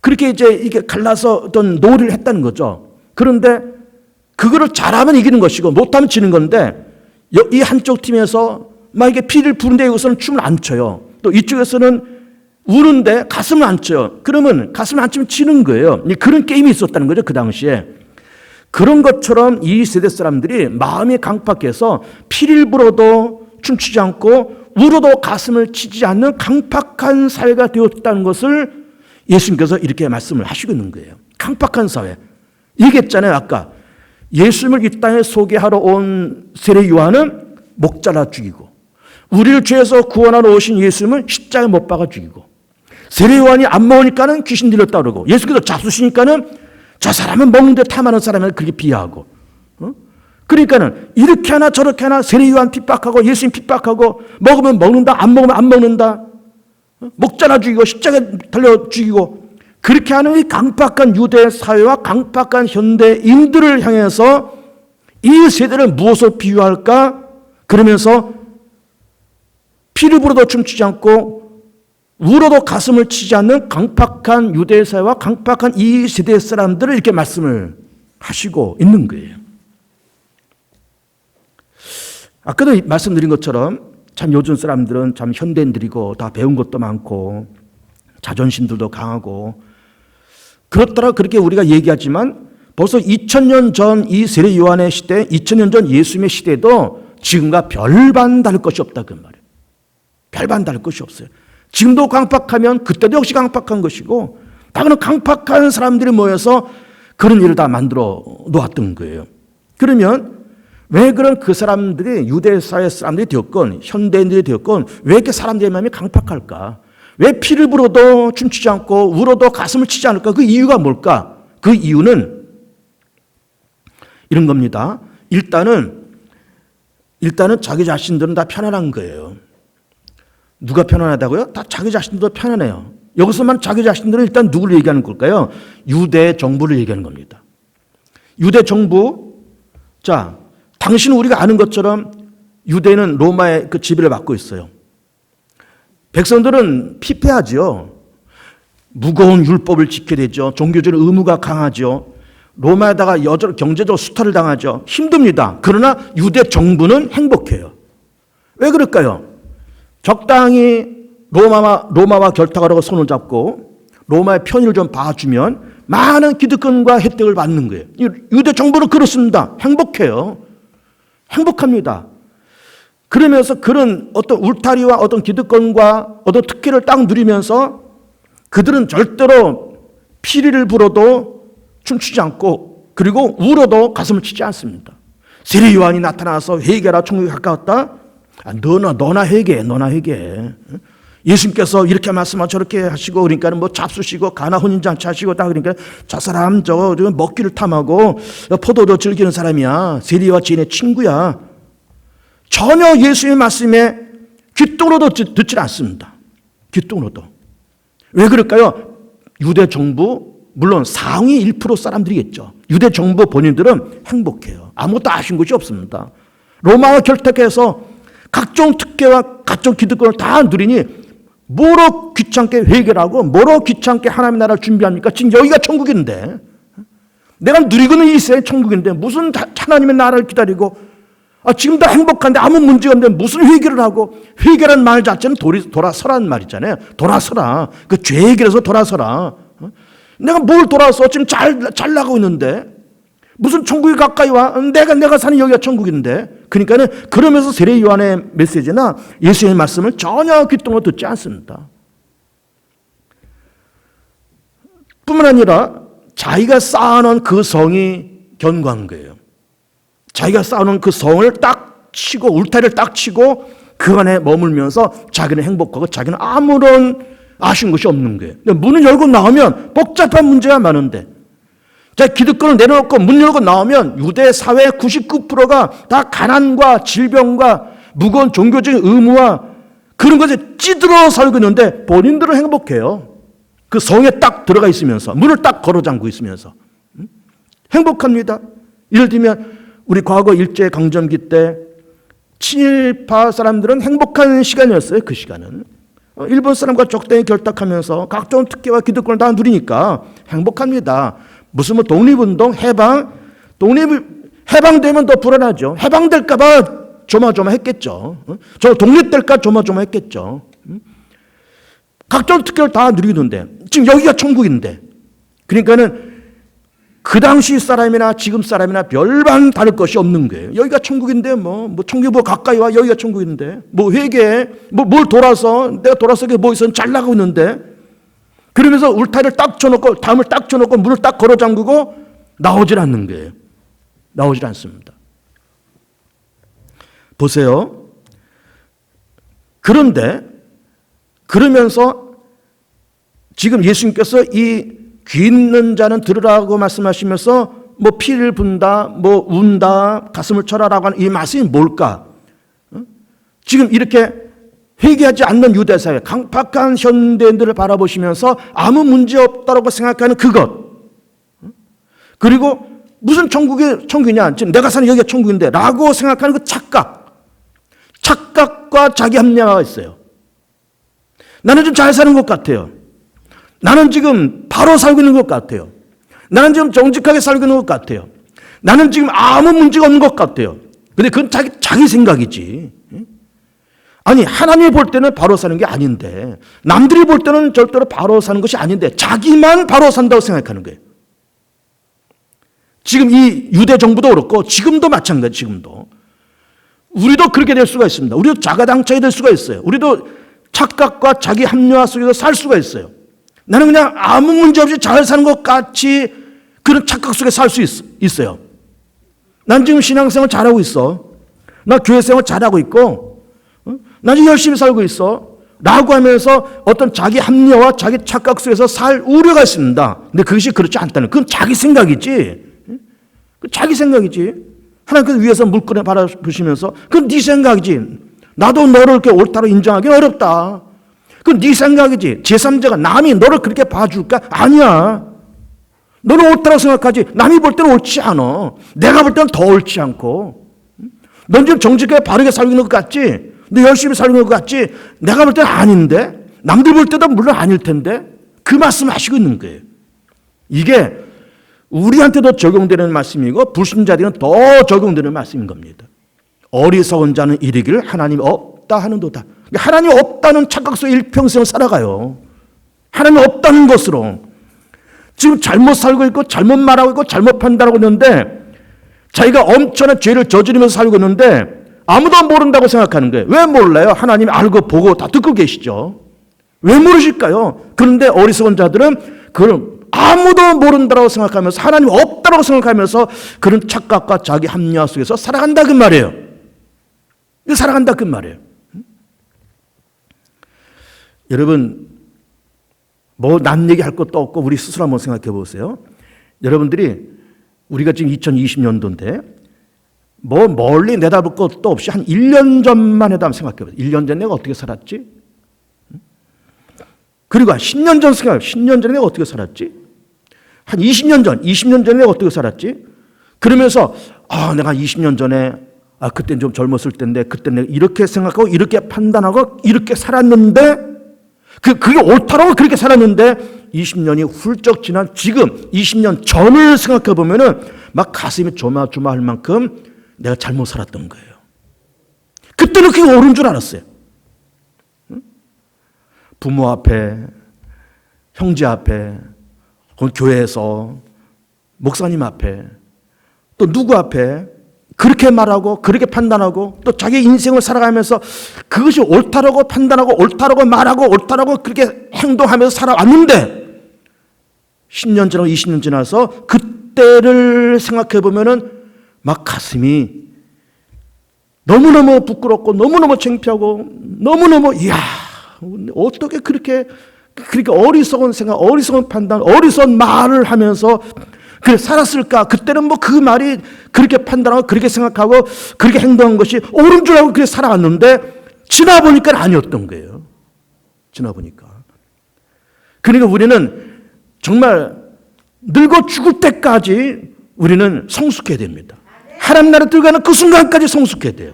그렇게 이제 이게 갈라서 어떤 놀이를 했다는 거죠. 그런데 그거를 잘하면 이기는 것이고 못하면 지는 건데 이 한쪽 팀에서 만약에 피를 부는데 여기서는 춤을 안 춰요. 또 이쪽에서는 우는데 가슴을 안 쳐요. 그러면 가슴을 안 치면 지는 거예요. 그런 게임이 있었다는 거죠. 그 당시에. 그런 것처럼 이 세대 사람들이 마음이 강팍해서 피를 불어도 춤추지 않고 울어도 가슴을 치지 않는 강팍한 사회가 되었다는 것을 예수님께서 이렇게 말씀을 하시고 있는 거예요. 강팍한 사회. 얘기했잖아요. 아까. 예수님을 이 땅에 소개하러 온 세례 요한은 목 잘라 죽이고 우리를 죄에서 구원하러 오신 예수님은 십자가에 못 박아 죽이고 세례 요한이 안 먹으니까는 귀신 들렸다 그러고 예수께서 잡수시니까는 저 사람은 먹는데 탐하는 사람을 그렇게 비하하고 그러니까는 이렇게 하나 저렇게 하나 세례 요한 핍박하고 예수님 핍박하고 먹으면 먹는다 안 먹으면 안 먹는다 목 잘라 죽이고 십자가에 달려 죽이고 그렇게 하는 이 강팍한 유대 사회와 강팍한 현대인들을 향해서 이 세대를 무엇으로 비유할까? 그러면서 피를 불어도 춤추지 않고 울어도 가슴을 치지 않는 강팍한 유대 사회와 강팍한 이 세대 사람들을 이렇게 말씀을 하시고 있는 거예요. 아까도 말씀드린 것처럼 참 요즘 사람들은 참 현대인들이고 다 배운 것도 많고 자존심들도 강하고 그렇더라 그렇게 우리가 얘기하지만 벌써 2000년 전 이 세례 요한의 시대, 2000년 전 예수님의 시대도 지금과 별반 다를 것이 없다 그 말이에요. 별반 다를 것이 없어요. 지금도 강팍하면 그때도 역시 강팍한 것이고 다 그런 강팍한 사람들이 모여서 그런 일을 다 만들어 놓았던 거예요. 그러면 왜 그런 그 사람들이 유대 사회 사람들이 되었건 현대인들이 되었건 왜 이렇게 사람들의 마음이 강팍할까? 왜 피를 불어도 춤추지 않고 울어도 가슴을 치지 않을까? 그 이유가 뭘까? 그 이유는 이런 겁니다. 일단은 자기 자신들은 다 편안한 거예요. 누가 편안하다고요? 다 자기 자신들도 편안해요. 여기서만 자기 자신들은 일단 누구를 얘기하는 걸까요? 유대 정부를 얘기하는 겁니다. 유대 정부, 자, 당신은 우리가 아는 것처럼 유대인은 로마의 그 지배를 받고 있어요. 백성들은 피폐하지요. 무거운 율법을 지켜야 되죠. 종교적인 의무가 강하죠. 로마에다가 경제적 수탈을 당하죠. 힘듭니다. 그러나 유대 정부는 행복해요. 왜 그럴까요? 적당히 로마와 결탁하라고 손을 잡고 로마의 편의를 좀 봐주면 많은 기득권과 혜택을 받는 거예요. 유대 정부는 그렇습니다. 행복해요. 행복합니다. 그러면서 그런 어떤 울타리와 어떤 기득권과 어떤 특혜를 딱 누리면서 그들은 절대로 피리를 불어도 춤추지 않고 그리고 울어도 가슴을 치지 않습니다. 세례 요한이 나타나서 회개하라 천국에 가까웠다. 너나 회개해. 예수님께서 이렇게 말씀하고 저렇게 하시고 그러니까 뭐 잡수시고 가나 혼인잔치 하시고 다 그러니까 저 사람 저거 먹기를 탐하고 포도주 즐기는 사람이야. 세리와 지인의 친구야. 전혀 예수님의 말씀에 귀뚱으로도 듣질 않습니다. 귀뚱으로도. 왜 그럴까요? 유대 정부 물론 상위 1% 사람들이겠죠. 유대 정부 본인들은 행복해요. 아무것도 아쉬운 것이 없습니다. 로마와 결탁해서 각종 특혜와 각종 기득권을 다 누리니 뭐로 귀찮게 회개하고 뭐로 귀찮게 하나님의 나라를 준비합니까? 지금 여기가 천국인데 내가 누리고는 이 세상이 천국인데 무슨 하나님의 나라를 기다리고 지금 다 행복한데 아무 문제가 없는데 무슨 회개를 하고 회개라는 말 자체는 돌아서라는 말이잖아요. 돌아서라. 그 죄 해결해서 돌아서라. 내가 뭘 돌아서 지금 잘 나가고 있는데 무슨 천국이 가까이 와? 내가 사는 여기가 천국인데. 그러니까는 그러면서 세례 요한의 메시지나 예수의 말씀을 전혀 귀뚱으로 듣지 않습니다. 뿐만 아니라 자기가 쌓아놓은 그 성이 견고한 거예요. 자기가 쌓아놓은 그 성을 딱 치고 울타리를 딱 치고 그 안에 머물면서 자기는 행복하고 자기는 아무런 아쉬운 것이 없는 거예요. 문을 열고 나오면 복잡한 문제가 많은데 자, 기득권을 내려놓고 문 열고 나오면 유대 사회의 99%가 다 가난과 질병과 무거운 종교적인 의무와 그런 것에 찌들어 살고 있는데 본인들은 행복해요. 그 성에 딱 들어가 있으면서 문을 딱 걸어 잠그고 있으면서 행복합니다. 예를 들면 우리 과거 일제강점기 때 친일파 사람들은 행복한 시간이었어요. 그 시간은. 일본 사람과 적당히 결탁하면서 각종 특혜와 기득권을 다 누리니까 행복합니다. 무슨 뭐 독립운동, 해방되면 더 불안하죠. 해방될까봐 조마조마했겠죠. 저 독립될까 조마조마했겠죠. 각종 특혜를 다 누리는데 지금 여기가 천국인데 그러니까는 그 당시 사람이나 지금 사람이나 별반 다를 것이 없는 거예요. 여기가 천국인데 뭐 천국이 뭐 가까이 와 여기가 천국인데 뭐 회개해 뭘 돌아서 내가 돌아서 뭐 있어 잘 나가고 있는데 그러면서 울타리를 딱 쳐놓고 담을 딱 쳐놓고 문을 딱 걸어 잠그고 나오질 않는 거예요. 나오질 않습니다. 보세요. 그런데 그러면서 지금 예수님께서 이 귀 있는 자는 들으라고 말씀하시면서 뭐 피를 분다, 뭐 운다, 가슴을 쳐라라고 하는 이 말씀이 뭘까? 지금 이렇게 회개하지 않는 유대사회, 강팍한 현대인들을 바라보시면서 아무 문제 없다고 생각하는 그것. 그리고 무슨 천국이냐? 지금 내가 사는 여기가 천국인데 라고 생각하는 그 착각과 자기 합리화가 있어요. 나는 좀 잘 사는 것 같아요. 나는 지금 바로 살고 있는 것 같아요. 나는 지금 정직하게 살고 있는 것 같아요. 나는 지금 아무 문제가 없는 것 같아요. 근데 그건 자기 생각이지. 아니, 하나님이 볼 때는 바로 사는 게 아닌데, 남들이 볼 때는 절대로 바로 사는 것이 아닌데, 자기만 바로 산다고 생각하는 거예요. 지금 이 유대 정부도 그렇고, 지금도 마찬가지, 지금도. 우리도 그렇게 될 수가 있습니다. 우리도 자가당착이 될 수가 있어요. 우리도 착각과 자기 합리화 속에서 살 수가 있어요. 나는 그냥 아무 문제 없이 잘 사는 것 같이 그런 착각 속에 살 수 있어요. 난 지금 신앙생활 잘하고 있어. 나 교회생활 잘하고 있고, 나 지금 열심히 살고 있어. 라고 하면서 어떤 자기 합리화와 자기 착각 속에서 살 우려가 있습니다. 근데 그것이 그렇지 않다는, 그건 자기 생각이지. 자기 생각이지. 하나님께서 위에서 물건에 바라보시면서 그건 네 생각이지. 나도 너를 이렇게 옳다로 인정하기 어렵다. 그건 네 생각이지. 제3자가 남이 너를 그렇게 봐줄까? 아니야. 너는 옳다고 생각하지. 남이 볼 때는 옳지 않아. 내가 볼 때는 더 옳지 않고. 넌 지금 정직하게 바르게 살고 있는 것 같지? 너 열심히 살고 있는 것 같지? 내가 볼 때는 아닌데? 남들 볼 때도 물론 아닐 텐데? 그 말씀 하시고 있는 거예요. 이게 우리한테도 적용되는 말씀이고 불신자들은 더 적용되는 말씀인 겁니다. 어리석은 자는 이르기를 하나님 없다 하는도다. 하나님 없다는 착각 속에 일평생을 살아가요. 하나님 없다는 것으로. 지금 잘못 살고 있고 잘못 말하고 있고 잘못 판단하고 있는데 자기가 엄청난 죄를 저지르면서 살고 있는데 아무도 모른다고 생각하는 거예요. 왜 몰라요? 하나님 알고 보고 다 듣고 계시죠. 왜 모르실까요? 그런데 어리석은 자들은 그걸 아무도 모른다고 생각하면서 하나님 없다고 생각하면서 그런 착각과 자기 합리화 속에서 살아간다 그 말이에요. 살아간다 그 말이에요. 여러분 뭐 남 얘기할 것도 없고 우리 스스로 한번 생각해 보세요. 여러분들이 우리가 지금 2020년도인데 뭐 멀리 내다볼 것도 없이 한 1년 전만 해도 한번 생각해 보세요. 1년 전에 내가 어떻게 살았지? 그리고 한 10년 전 생각해. 10년 전에 내가 어떻게 살았지? 한 20년 전에 내가 어떻게 살았지? 그러면서 내가 20년 전에 그때는 좀 젊었을 텐데 그때 내가 이렇게 생각하고 이렇게 판단하고 이렇게 살았는데 그게 옳다라고 그렇게 살았는데 20년이 훌쩍 지난 지금 20년 전을 생각해 보면은 막 가슴이 조마조마할 만큼 내가 잘못 살았던 거예요. 그때는 그게 옳은 줄 알았어요. 부모 앞에, 형제 앞에, 교회에서, 목사님 앞에, 또 누구 앞에 그렇게 말하고 그렇게 판단하고 또 자기 인생을 살아가면서 그것이 옳다라고 판단하고 옳다라고 말하고 옳다라고 그렇게 행동하면서 살아왔는데 10년 지나고 20년 지나서 그때를 생각해 보면은 막 가슴이 너무너무 부끄럽고 너무너무 창피하고 너무너무 어떻게 그렇게 어리석은 생각, 어리석은 판단, 어리석은 말을 하면서 그래 살았을까? 그때는 뭐 그 말이 그렇게 판단하고 그렇게 생각하고 그렇게 행동한 것이 옳은 줄 알고 그렇게 살아왔는데 지나보니까 아니었던 거예요. 지나보니까. 그러니까 우리는 정말 늙어 죽을 때까지 우리는 성숙해야 됩니다. 하나님 나라 들어가는 그 순간까지 성숙해야 돼요.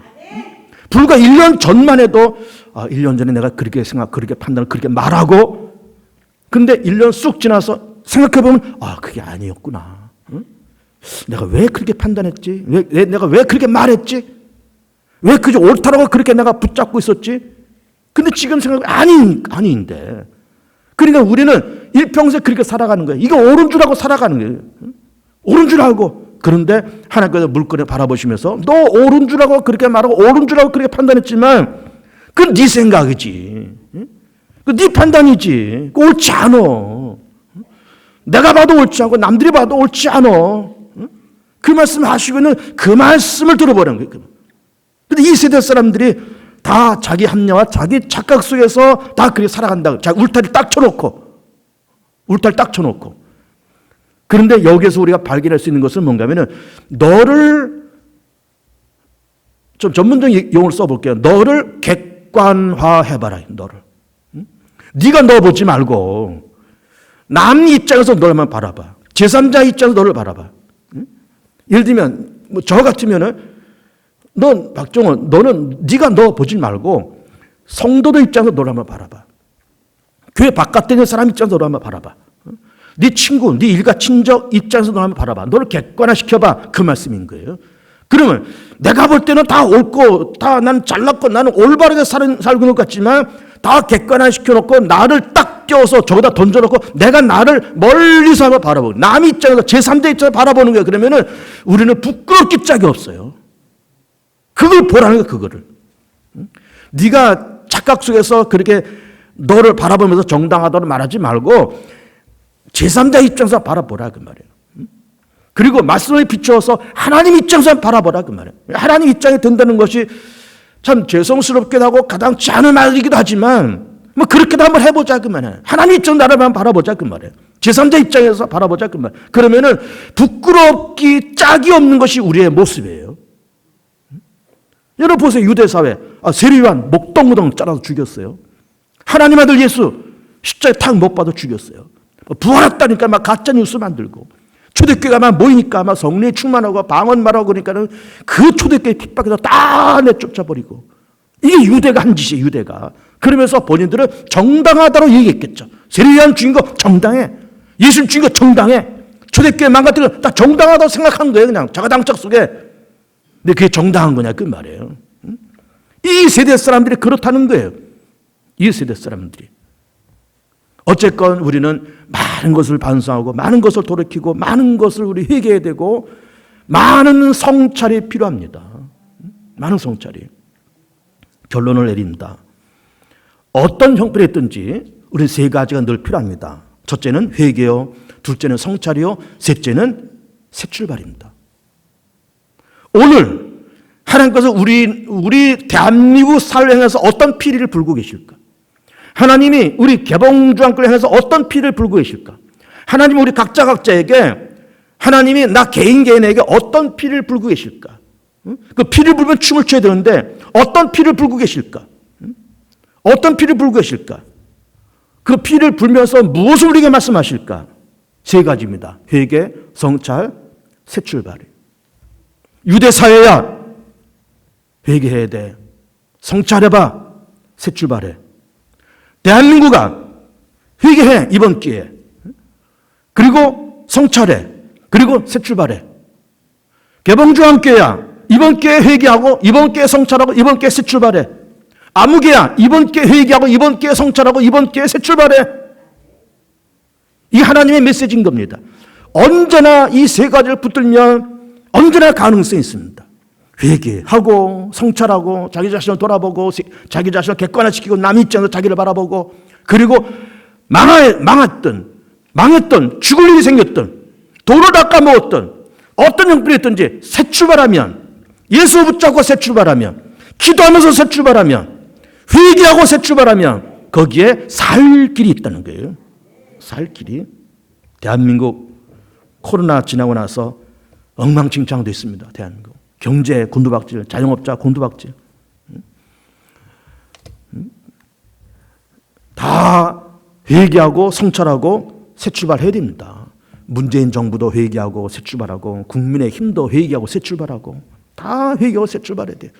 불과 1년 전만 해도 1년 전에 내가 그렇게 그렇게 판단을 그렇게 말하고 근데 1년 쑥 지나서 생각해보면 그게 아니었구나. 응? 내가 왜 그렇게 판단했지? 내가 왜 그렇게 말했지? 왜 그게 옳다라고 그렇게 내가 붙잡고 있었지? 근데 지금 생각하면 아닌데. 그러니까 우리는 일평생 그렇게 살아가는 거예요. 이거 옳은 줄 알고 살아가는 거예요. 응? 옳은 줄 알고. 그런데 하나님께서 물건을 바라보시면서 너 옳은 줄 알고 그렇게 말하고 옳은 줄 알고 그렇게 판단했지만 그건 네 생각이지. 응? 그건 네 판단이지. 그거 옳지 않아. 내가 봐도 옳지 않고 남들이 봐도 옳지 않아. 그 말씀을 하시고는 그 말씀을 들어보라는 거예요. 그런데 이 세대 사람들이 다 자기 합리화, 자기 착각 속에서 다 그렇게 살아간다. 울타리 딱 쳐놓고. 그런데 여기에서 우리가 발견할 수 있는 것은 뭔가 하면은 너를 좀 전문적인 용어를 써볼게요. 너를 객관화해봐라. 너를. 네가 너 보지 말고 남 입장에서 너를 한번 바라봐. 제3자 입장에서 너를 바라봐. 예를 들면 저 같으면은 넌 박종원 너는 네가 너 보지 말고 성도들 입장에서 너를 한번 바라봐. 교회 바깥에 있는 사람 입장에서 너를 한번 바라봐. 네 친구, 네 일가 친적 입장에서 너를 한번 바라봐. 너를 객관화시켜봐. 그 말씀인 거예요. 그러면 내가 볼 때는 다 옳고 다 난 잘났고 나는 올바르게 살고 있는 것 같지만 다 객관화시켜놓고 나를 딱 띄워서 저기다 던져놓고 내가 나를 멀리서 한번 바라보고 남 입장에서 제3자 입장에서 바라보는 거예요. 그러면은 우리는 부끄럽기 짝이 없어요. 그걸 보라는 거예요. 그거를. 네가 착각 속에서 그렇게 너를 바라보면서 정당하다고 말하지 말고 제3자 입장에서 바라보라 그 말이에요. 그리고 말씀을 비추어서 하나님 입장에서 바라보라 그 말이에요. 하나님 입장에 든다는 것이 참 죄송스럽기도 하고 가당치 않은 말이기도 하지만 뭐 그렇게도 한번 해보자 그 말이에요. 하나님 입장 나를 한번 바라보자 그 말이에요. 제3자 입장에서 바라보자 그 말이에요. 그러면은 부끄럽기 짝이 없는 것이 우리의 모습이에요. 여러분 보세요. 유대사회 세례요한 목동무동 잘라서 죽였어요. 하나님 아들 예수 십자가에 탁 못 박아 죽였어요. 부활했다니까 막 가짜 뉴스 만들고 초대교회가 막 모이니까 막 성령에 충만하고 방언 말하고 그러니까는 그 초대교회 핍박해서 다 내쫓아버리고 이게 유대가 한 짓이에요. 유대가. 그러면서 본인들은 정당하다고 얘기했겠죠. 세례요한 죽인 거 정당해. 예수 죽인 거 정당해. 초대교회 망가뜨린 거 다 정당하다고 생각한 거예요. 그냥 자가당착 속에. 근데 그게 정당한 거냐 그 말이에요. 이 세대 사람들이 그렇다는 거예요. 이 세대 사람들이. 어쨌건 우리는 많은 것을 반성하고 많은 것을 돌이키고 많은 것을 우리 회개해야 되고 많은 성찰이 필요합니다. 많은 성찰이. 결론을 내립니다. 어떤 형편이든지 우리 세 가지가 늘 필요합니다. 첫째는 회개요, 둘째는 성찰이요, 셋째는 새 출발입니다. 오늘 하나님께서 우리 대한민국 사회를 향해서 어떤 피리를 불고 계실까? 하나님이 우리 개봉주안교를 향해서 어떤 피를 불고 계실까? 하나님이 우리 각자에게 하나님이 나 개인에게 어떤 피를 불고 계실까? 그 피를 불면 춤을 춰야 되는데 어떤 피를 불고 계실까? 어떤 피를 불고 계실까? 그 피를 불면서 무엇을 우리에게 말씀하실까? 세 가지입니다. 회개, 성찰, 새 출발. 유대사회야 회개해야 돼. 성찰해봐. 새 출발해. 대한민국아 회개해 이번 기회에. 그리고 성찰해. 그리고 새 출발해. 개봉주안교회야 이번 기회에 회개하고 이번 기회에 성찰하고 이번 기회에 새 출발해. 아무개야 이번 기회에 회개하고 이번 기회에 성찰하고 이번 기회에 새 출발해. 이 하나님의 메시지인 겁니다. 언제나 이 세 가지를 붙들면 언제나 가능성이 있습니다. 회개하고 성찰하고 자기 자신을 돌아보고 자기 자신을 객관화시키고 남 입장에서 자기를 바라보고 그리고 망했던 죽을 일이 생겼던 돈을 닦아먹었던 어떤 형편이었든지 새 출발하면 예수 붙잡고 새 출발하면 기도하면서 새 출발하면 회개하고 새 출발하면 거기에 살 길이 있다는 거예요. 살 길이. 대한민국 코로나 지나고 나서 엉망진창됐습니다. 대한민국. 경제 곤두박질, 자영업자 곤두박질. 다 회개하고 성찰하고 새 출발해야 됩니다. 문재인 정부도 회개하고 새 출발하고 국민의 힘도 회개하고 새 출발하고 다 회개하고 새 출발해야 돼요.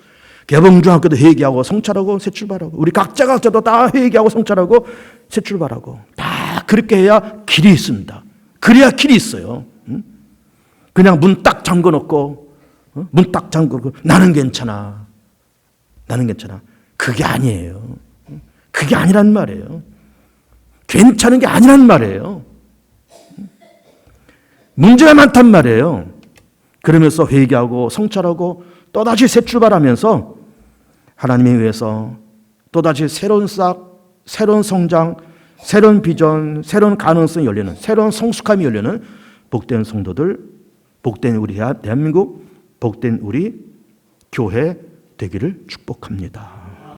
개봉중학교도 회개하고 성찰하고 새 출발하고 우리 각자도 다 회개하고 성찰하고 새 출발하고 다 그렇게 해야 길이 있습니다. 그래야 길이 있어요. 그냥 문 딱 잠궈놓고 문 딱 잠그고 나는 괜찮아. 그게 아니에요. 그게 아니란 말이에요. 괜찮은 게 아니란 말이에요. 문제가 많단 말이에요. 그러면서 회개하고 성찰하고 또다시 새 출발하면서 하나님에 의해서 또다시 새로운 새로운 성장, 새로운 비전, 새로운 가능성이 열리는 새로운 성숙함이 열리는 복된 성도들, 복된 우리 대한민국, 복된 우리 교회 되기를 축복합니다.